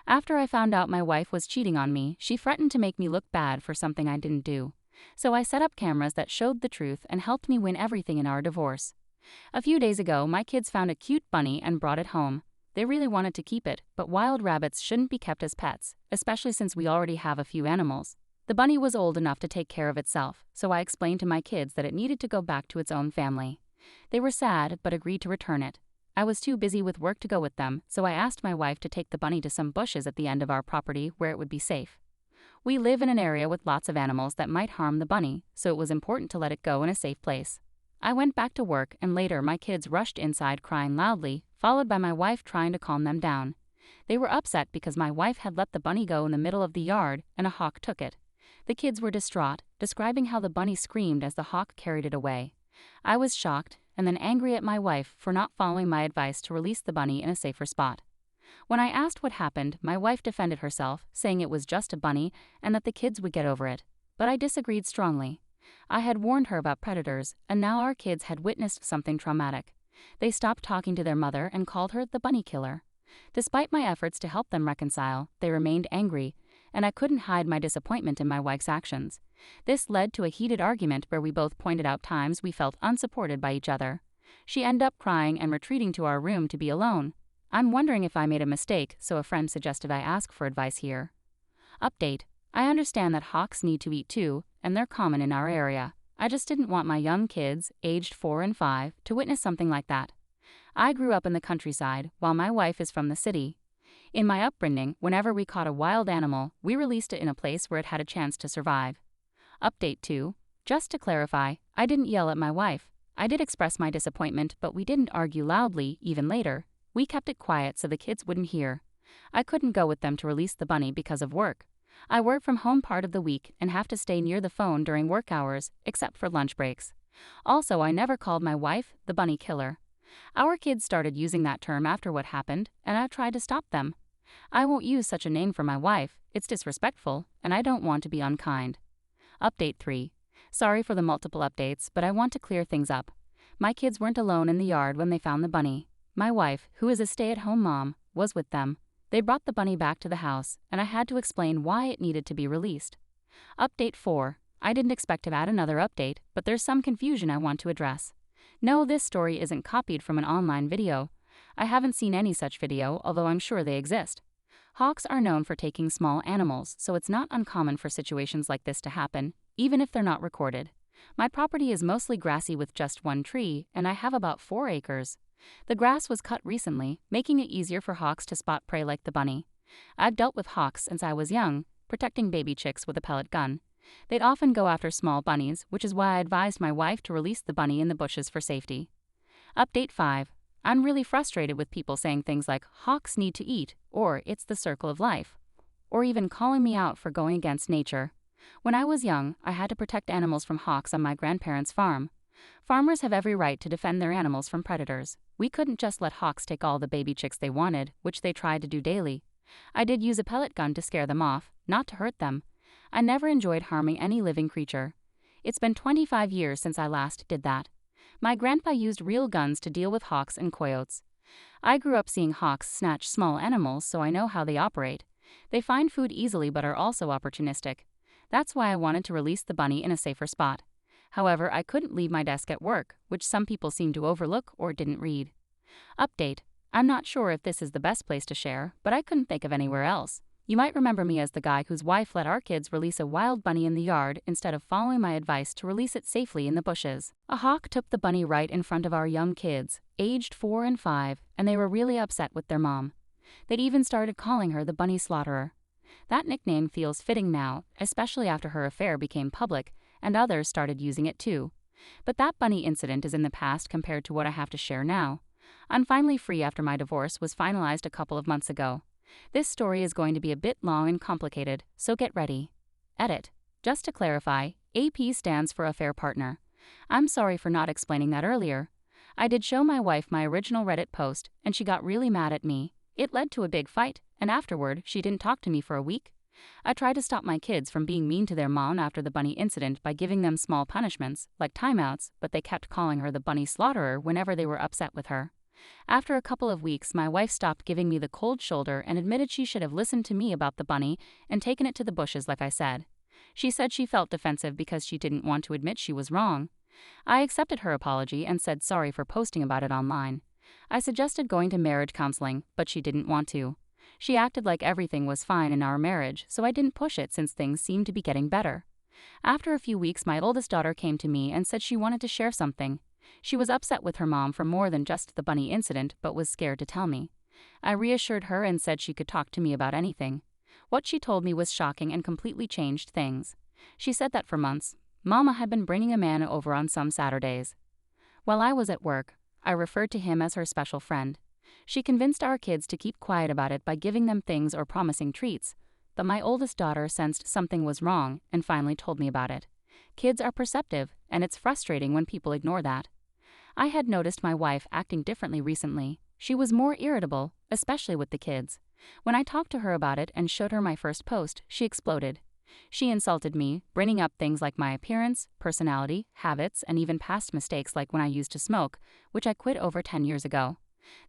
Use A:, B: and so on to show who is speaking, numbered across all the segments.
A: After I found out my wife was cheating on me, she threatened to make me look bad for something I didn't do. So I set up cameras that showed the truth and helped me win everything in our divorce. A few days ago, my kids found a cute bunny and brought it home. They really wanted to keep it, but wild rabbits shouldn't be kept as pets, especially since we already have a few animals. The bunny was old enough to take care of itself, so I explained to my kids that it needed to go back to its own family. They were sad, but agreed to return it. I was too busy with work to go with them, so I asked my wife to take the bunny to some bushes at the end of our property where it would be safe. We live in an area with lots of animals that might harm the bunny, so it was important to let it go in a safe place. I went back to work, and later my kids rushed inside crying loudly, followed by my wife trying to calm them down. They were upset because my wife had let the bunny go in the middle of the yard and a hawk took it. The kids were distraught, describing how the bunny screamed as the hawk carried it away. I was shocked and then angry at my wife for not following my advice to release the bunny in a safer spot. When I asked what happened, my wife defended herself, saying it was just a bunny and that the kids would get over it. But I disagreed strongly. I had warned her about predators, and now our kids had witnessed something traumatic. They stopped talking to their mother and called her the bunny killer. Despite my efforts to help them reconcile, they remained angry, and I couldn't hide my disappointment in my wife's actions. This led to a heated argument where we both pointed out times we felt unsupported by each other. She ended up crying and retreating to our room to be alone. I'm wondering if I made a mistake, so a friend suggested I ask for advice here. Update. I understand that hawks need to eat too, and they're common in our area. I just didn't want my young kids, aged 4 and 5, to witness something like that. I grew up in the countryside, while my wife is from the city. In my upbringing, whenever we caught a wild animal, we released it in a place where it had a chance to survive. Update 2. Just to clarify, I didn't yell at my wife. I did express my disappointment, but we didn't argue loudly, even later. We kept it quiet so the kids wouldn't hear. I couldn't go with them to release the bunny because of work. I work from home part of the week and have to stay near the phone during work hours, except for lunch breaks. Also, I never called my wife the bunny killer. Our kids started using that term after what happened, and I tried to stop them. I won't use such a name for my wife, it's disrespectful, and I don't want to be unkind. Update 3. Sorry for the multiple updates, but I want to clear things up. My kids weren't alone in the yard when they found the bunny. My wife, who is a stay-at-home mom, was with them. They brought the bunny back to the house, and I had to explain why it needed to be released. Update 4. I didn't expect to add another update, but there's some confusion I want to address. No, this story isn't copied from an online video. I haven't seen any such video, although I'm sure they exist. Hawks are known for taking small animals, so it's not uncommon for situations like this to happen, even if they're not recorded. My property is mostly grassy with just one tree, and I have about 4 acres. The grass was cut recently, making it easier for hawks to spot prey like the bunny. I've dealt with hawks since I was young, protecting baby chicks with a pellet gun. They'd often go after small bunnies, which is why I advised my wife to release the bunny in the bushes for safety. Update 5. I'm really frustrated with people saying things like, hawks need to eat, or it's the circle of life, or even calling me out for going against nature. When I was young, I had to protect animals from hawks on my grandparents' farm. Farmers have every right to defend their animals from predators. We couldn't just let hawks take all the baby chicks they wanted, which they tried to do daily. I did use a pellet gun to scare them off, not to hurt them. I never enjoyed harming any living creature. It's been 25 years since I last did that. My grandpa used real guns to deal with hawks and coyotes. I grew up seeing hawks snatch small animals, so I know how they operate. They find food easily but are also opportunistic. That's why I wanted to release the bunny in a safer spot. However, I couldn't leave my desk at work, which some people seem to overlook or didn't read. Update. I'm not sure if this is the best place to share, but I couldn't think of anywhere else. You might remember me as the guy whose wife let our kids release a wild bunny in the yard instead of following my advice to release it safely in the bushes. A hawk took the bunny right in front of our young kids, aged 4 and 5, and they were really upset with their mom. They'd even started calling her the bunny slaughterer. That nickname feels fitting now, especially after her affair became public, and others started using it too. But that bunny incident is in the past compared to what I have to share now. I'm finally free after my divorce was finalized a couple of months ago. This story is going to be a bit long and complicated, so get ready. Edit. Just to clarify, AP stands for Affair Partner. I'm sorry for not explaining that earlier. I did show my wife my original Reddit post, and she got really mad at me. It led to a big fight, and afterward, she didn't talk to me for a week. I tried to stop my kids from being mean to their mom after the bunny incident by giving them small punishments, like timeouts, but they kept calling her the bunny slaughterer whenever they were upset with her. After a couple of weeks, my wife stopped giving me the cold shoulder and admitted she should have listened to me about the bunny and taken it to the bushes like I said. She said she felt defensive because she didn't want to admit she was wrong. I accepted her apology and said sorry for posting about it online. I suggested going to marriage counseling, but she didn't want to. She acted like everything was fine in our marriage, so I didn't push it since things seemed to be getting better. After a few weeks, my oldest daughter came to me and said she wanted to share something. She was upset with her mom for more than just the bunny incident, but was scared to tell me. I reassured her and said she could talk to me about anything. What she told me was shocking and completely changed things. She said that for months, Mama had been bringing a man over on some Saturdays. While I was at work, I referred to him as her special friend. She convinced our kids to keep quiet about it by giving them things or promising treats, but my oldest daughter sensed something was wrong and finally told me about it. Kids are perceptive, and it's frustrating when people ignore that. I had noticed my wife acting differently recently. She was more irritable, especially with the kids. When I talked to her about it and showed her my first post, she exploded. She insulted me, bringing up things like my appearance, personality, habits, and even past mistakes like when I used to smoke, which I quit over 10 years ago.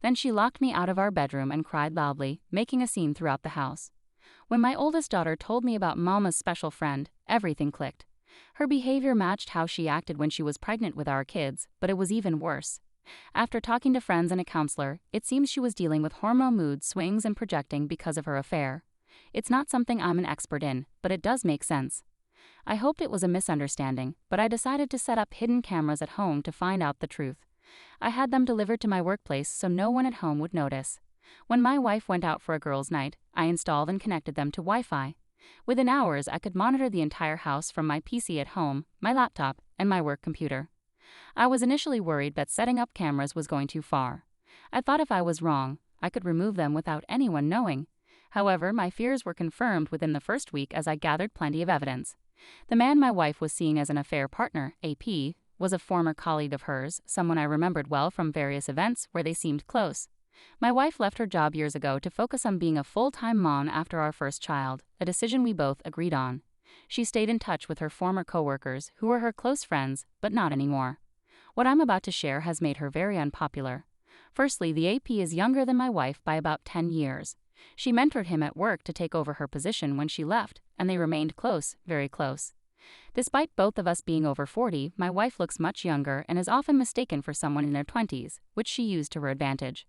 A: Then she locked me out of our bedroom and cried loudly, making a scene throughout the house. When my oldest daughter told me about Mama's special friend, everything clicked. Her behavior matched how she acted when she was pregnant with our kids, but it was even worse. After talking to friends and a counselor, it seems she was dealing with hormonal mood swings and projecting because of her affair. It's not something I'm an expert in, but it does make sense. I hoped it was a misunderstanding, but I decided to set up hidden cameras at home to find out the truth. I had them delivered to my workplace so no one at home would notice. When my wife went out for a girls' night, I installed and connected them to Wi-Fi. Within hours, I could monitor the entire house from my PC at home, my laptop, and my work computer. I was initially worried that setting up cameras was going too far. I thought if I was wrong, I could remove them without anyone knowing. However, my fears were confirmed within the first week as I gathered plenty of evidence. The man my wife was seeing as an affair partner, AP, was a former colleague of hers, someone I remembered well from various events where they seemed close. My wife left her job years ago to focus on being a full-time mom after our first child, a decision we both agreed on. She stayed in touch with her former coworkers, who were her close friends, but not anymore. What I'm about to share has made her very unpopular. Firstly, the AP is younger than my wife by about 10 years. She mentored him at work to take over her position when she left, and they remained close, very close. Despite both of us being over 40, my wife looks much younger and is often mistaken for someone in their 20s, which she used to her advantage.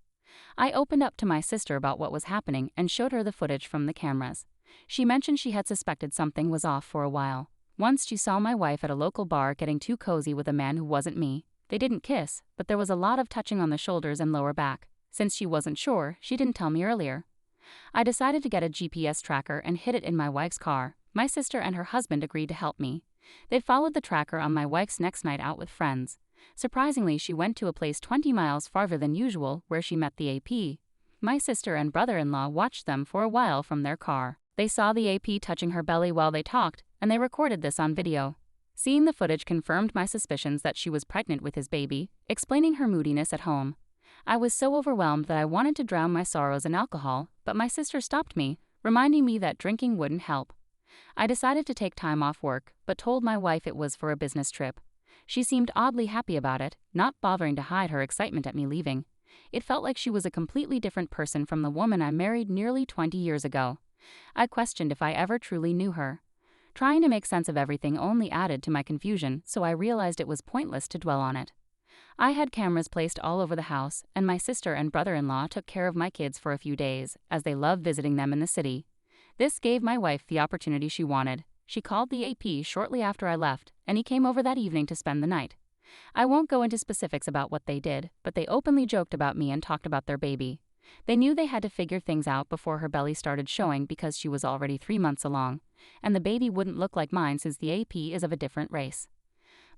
A: I opened up to my sister about what was happening and showed her the footage from the cameras. She mentioned she had suspected something was off for a while. Once she saw my wife at a local bar getting too cozy with a man who wasn't me. They didn't kiss, but there was a lot of touching on the shoulders and lower back. Since she wasn't sure, she didn't tell me earlier. I decided to get a GPS tracker and hid it in my wife's car. My sister and her husband agreed to help me. They followed the tracker on my wife's next night out with friends. Surprisingly, she went to a place 20 miles farther than usual where she met the AP. My sister and brother-in-law watched them for a while from their car. They saw the AP touching her belly while they talked, and they recorded this on video. Seeing the footage confirmed my suspicions that she was pregnant with his baby, explaining her moodiness at home. I was so overwhelmed that I wanted to drown my sorrows in alcohol, but my sister stopped me, reminding me that drinking wouldn't help. I decided to take time off work, but told my wife it was for a business trip. She seemed oddly happy about it, not bothering to hide her excitement at me leaving. It felt like she was a completely different person from the woman I married nearly 20 years ago. I questioned if I ever truly knew her. Trying to make sense of everything only added to my confusion, so I realized it was pointless to dwell on it. I had cameras placed all over the house, and my sister and brother-in-law took care of my kids for a few days, as they love visiting them in the city. This gave my wife the opportunity she wanted. She called the AP shortly after I left, and he came over that evening to spend the night. I won't go into specifics about what they did, but they openly joked about me and talked about their baby. They knew they had to figure things out before her belly started showing because she was already 3 months along, and the baby wouldn't look like mine since the AP is of a different race.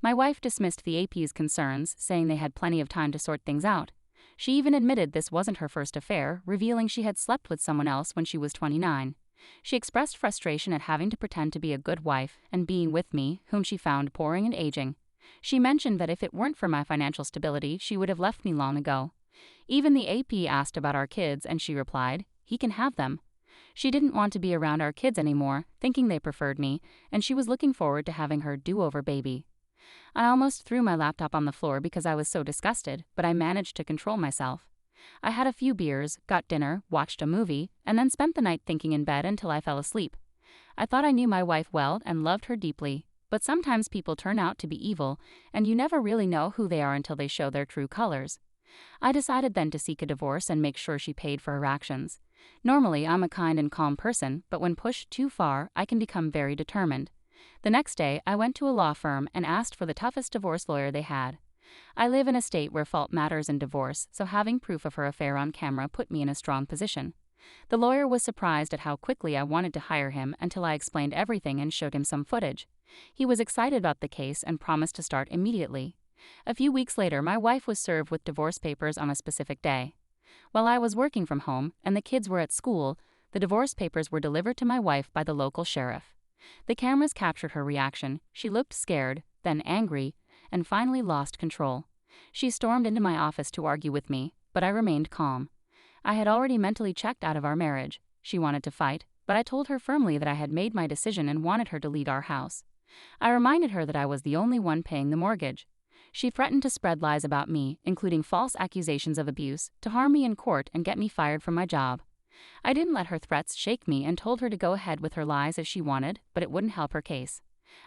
A: My wife dismissed the AP's concerns, saying they had plenty of time to sort things out. She even admitted this wasn't her first affair, revealing she had slept with someone else when she was 29. She expressed frustration at having to pretend to be a good wife and being with me, whom she found boring and aging. She mentioned that if it weren't for my financial stability, she would have left me long ago. Even the AP asked about our kids, and she replied, "He can have them." She didn't want to be around our kids anymore, thinking they preferred me, and she was looking forward to having her do-over baby. I almost threw my laptop on the floor because I was so disgusted, but I managed to control myself. I had a few beers, got dinner, watched a movie, and then spent the night thinking in bed until I fell asleep. I thought I knew my wife well and loved her deeply, but sometimes people turn out to be evil, and you never really know who they are until they show their true colors. I decided then to seek a divorce and make sure she paid for her actions. Normally, I'm a kind and calm person, but when pushed too far, I can become very determined. The next day, I went to a law firm and asked for the toughest divorce lawyer they had. I live in a state where fault matters in divorce, so having proof of her affair on camera put me in a strong position. The lawyer was surprised at how quickly I wanted to hire him until I explained everything and showed him some footage. He was excited about the case and promised to start immediately. A few weeks later, my wife was served with divorce papers on a specific day. While I was working from home and the kids were at school, the divorce papers were delivered to my wife by the local sheriff. The cameras captured her reaction. She looked scared, then angry, and finally lost control. She stormed into my office to argue with me, but I remained calm. I had already mentally checked out of our marriage. She wanted to fight, but I told her firmly that I had made my decision and wanted her to lead our house. I reminded her that I was the only one paying the mortgage. She threatened to spread lies about me, including false accusations of abuse, to harm me in court and get me fired from my job. I didn't let her threats shake me and told her to go ahead with her lies if she wanted, but it wouldn't help her case.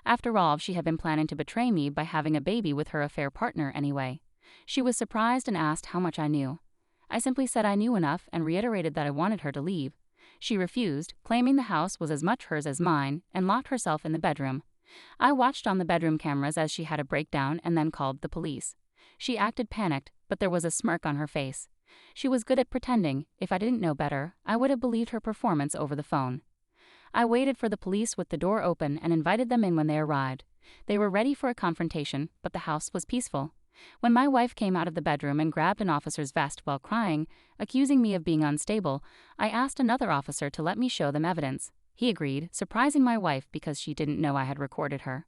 A: After all, she had been planning to betray me by having a baby with her affair partner anyway. She was surprised and asked how much I knew. I simply said I knew enough and reiterated that I wanted her to leave. She refused, claiming the house was as much hers as mine, and locked herself in the bedroom. I watched on the bedroom cameras as she had a breakdown and then called the police. She acted panicked, but there was a smirk on her face. She was good at pretending. If I didn't know better, I would have believed her performance over the phone. I waited for the police with the door open and invited them in when they arrived. They were ready for a confrontation, but the house was peaceful. When my wife came out of the bedroom and grabbed an officer's vest while crying, accusing me of being unstable, I asked another officer to let me show them evidence. He agreed, surprising my wife because she didn't know I had recorded her.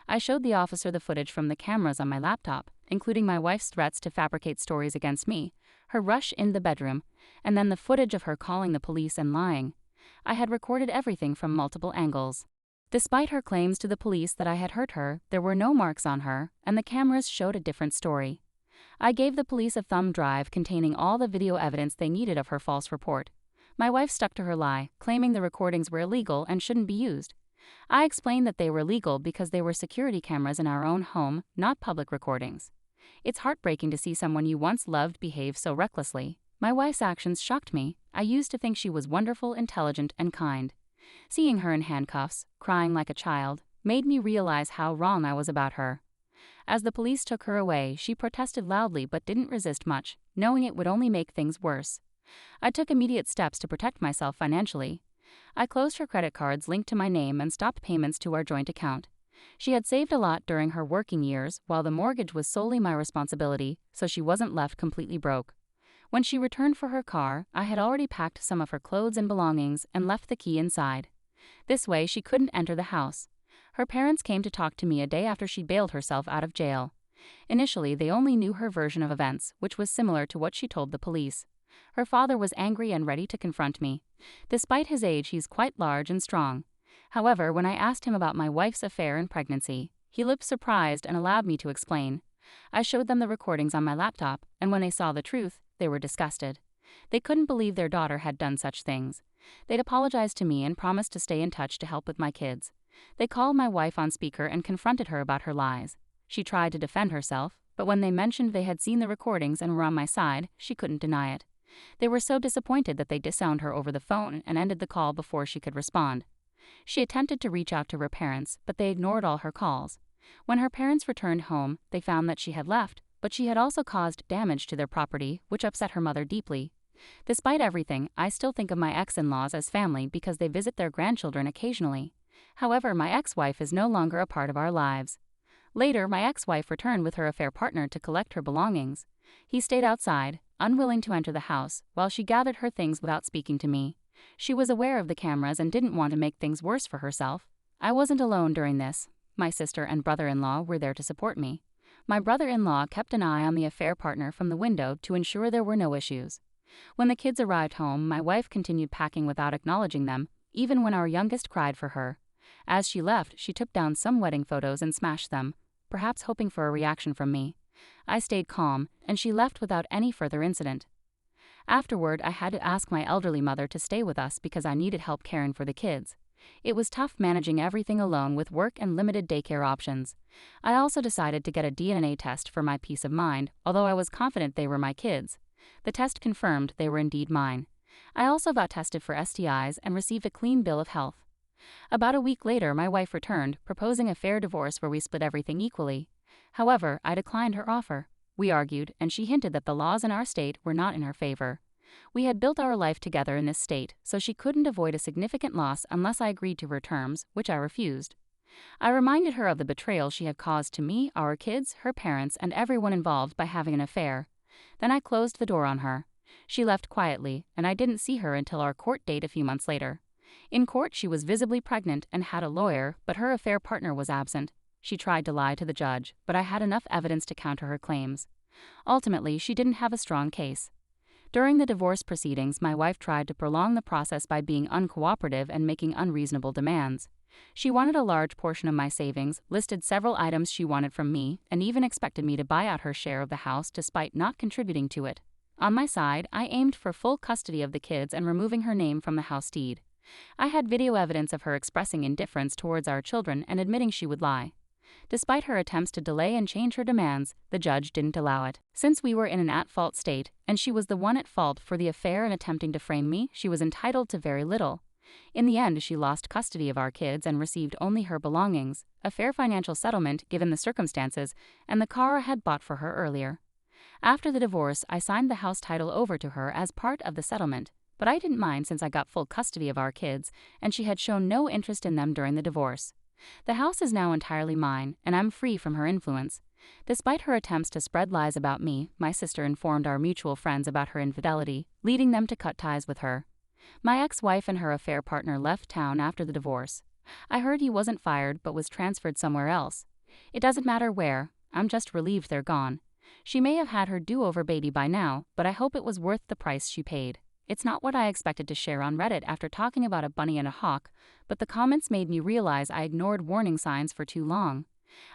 A: I showed the officer the footage from the cameras on my laptop, including my wife's threats to fabricate stories against me, her rush in the bedroom, and then the footage of her calling the police and lying. I had recorded everything from multiple angles. Despite her claims to the police that I had hurt her, there were no marks on her, and the cameras showed a different story. I gave the police a thumb drive containing all the video evidence they needed of her false report. My wife stuck to her lie, claiming the recordings were illegal and shouldn't be used. I explained that they were legal because they were security cameras in our own home, not public recordings. It's heartbreaking to see someone you once loved behave so recklessly. My wife's actions shocked me. I used to think she was wonderful, intelligent, and kind. Seeing her in handcuffs, crying like a child, made me realize how wrong I was about her. As the police took her away, she protested loudly but didn't resist much, knowing it would only make things worse. I took immediate steps to protect myself financially. I closed her credit cards linked to my name and stopped payments to our joint account. She had saved a lot during her working years, while the mortgage was solely my responsibility, so she wasn't left completely broke. When she returned for her car, I had already packed some of her clothes and belongings and left the key inside. This way, she couldn't enter the house. Her parents came to talk to me a day after she bailed herself out of jail. Initially, they only knew her version of events, which was similar to what she told the police. Her father was angry and ready to confront me. Despite his age, he's quite large and strong. However, when I asked him about my wife's affair and pregnancy, he looked surprised and allowed me to explain. I showed them the recordings on my laptop, and when they saw the truth, they were disgusted. They couldn't believe their daughter had done such things. They'd apologized to me and promised to stay in touch to help with my kids. They called my wife on speaker and confronted her about her lies. She tried to defend herself, but when they mentioned they had seen the recordings and were on my side, she couldn't deny it. They were so disappointed that they disowned her over the phone and ended the call before she could respond. She attempted to reach out to her parents, but they ignored all her calls. When her parents returned home, they found that she had left, but she had also caused damage to their property, which upset her mother deeply. Despite everything, I still think of my ex-in-laws as family because they visit their grandchildren occasionally. However, my ex-wife is no longer a part of our lives. Later, my ex-wife returned with her affair partner to collect her belongings. He stayed outside, unwilling to enter the house, while she gathered her things without speaking to me. She was aware of the cameras and didn't want to make things worse for herself. I wasn't alone during this. My sister and brother-in-law were there to support me. My brother-in-law kept an eye on the affair partner from the window to ensure there were no issues. When the kids arrived home, my wife continued packing without acknowledging them, even when our youngest cried for her. As she left, she took down some wedding photos and smashed them, perhaps hoping for a reaction from me. I stayed calm, and she left without any further incident. Afterward, I had to ask my elderly mother to stay with us because I needed help caring for the kids. It was tough managing everything alone with work and limited daycare options. I also decided to get a DNA test for my peace of mind, although I was confident they were my kids. The test confirmed they were indeed mine. I also got tested for STIs and received a clean bill of health. About a week later, my wife returned, proposing a fair divorce where we split everything equally. However, I declined her offer. We argued, and she hinted that the laws in our state were not in her favor. We had built our life together in this state, so she couldn't avoid a significant loss unless I agreed to her terms, which I refused. I reminded her of the betrayal she had caused to me, our kids, her parents, and everyone involved by having an affair. Then I closed the door on her. She left quietly, and I didn't see her until our court date a few months later. In court, she was visibly pregnant and had a lawyer, but her affair partner was absent. She tried to lie to the judge, but I had enough evidence to counter her claims. Ultimately, she didn't have a strong case. During the divorce proceedings, my wife tried to prolong the process by being uncooperative and making unreasonable demands. She wanted a large portion of my savings, listed several items she wanted from me, and even expected me to buy out her share of the house despite not contributing to it. On my side, I aimed for full custody of the kids and removing her name from the house deed. I had video evidence of her expressing indifference towards our children and admitting she would lie. Despite her attempts to delay and change her demands, the judge didn't allow it. Since we were in an at-fault state, and she was the one at fault for the affair and attempting to frame me, she was entitled to very little. In the end, she lost custody of our kids and received only her belongings, a fair financial settlement given the circumstances, and the car I had bought for her earlier. After the divorce, I signed the house title over to her as part of the settlement, but I didn't mind since I got full custody of our kids, and she had shown no interest in them during the divorce. The house is now entirely mine, and I'm free from her influence. Despite her attempts to spread lies about me, my sister informed our mutual friends about her infidelity, leading them to cut ties with her. My ex-wife and her affair partner left town after the divorce. I heard he wasn't fired but was transferred somewhere else. It doesn't matter where, I'm just relieved they're gone. She may have had her do-over baby by now, but I hope it was worth the price she paid. It's not what I expected to share on Reddit after talking about a bunny and a hawk, but the comments made me realize I ignored warning signs for too long.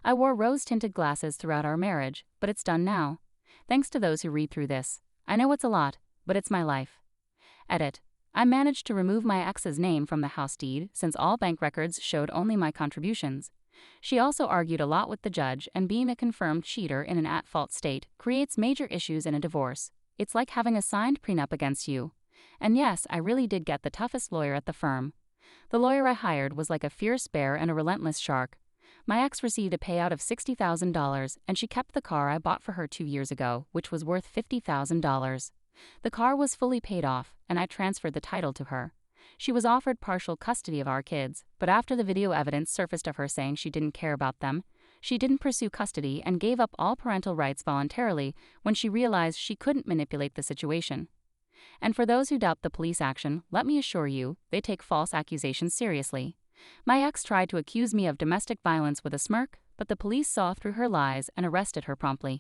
A: I wore rose-tinted glasses throughout our marriage, but it's done now. Thanks to those who read through this. I know it's a lot, but it's my life. Edit. I managed to remove my ex's name from the house deed since all bank records showed only my contributions. She also argued a lot with the judge, and being a confirmed cheater in an at-fault state creates major issues in a divorce. It's like having a signed prenup against you. And yes, I really did get the toughest lawyer at the firm. The lawyer I hired was like a fierce bear and a relentless shark. My ex received a payout of $60,000, and she kept the car I bought for her 2 years ago, which was worth $50,000. The car was fully paid off, and I transferred the title to her. She was offered partial custody of our kids, but after the video evidence surfaced of her saying she didn't care about them, she didn't pursue custody and gave up all parental rights voluntarily when she realized she couldn't manipulate the situation. And for those who doubt the police action, let me assure you, they take false accusations seriously. My ex tried to accuse me of domestic violence with a smirk, but the police saw through her lies and arrested her promptly.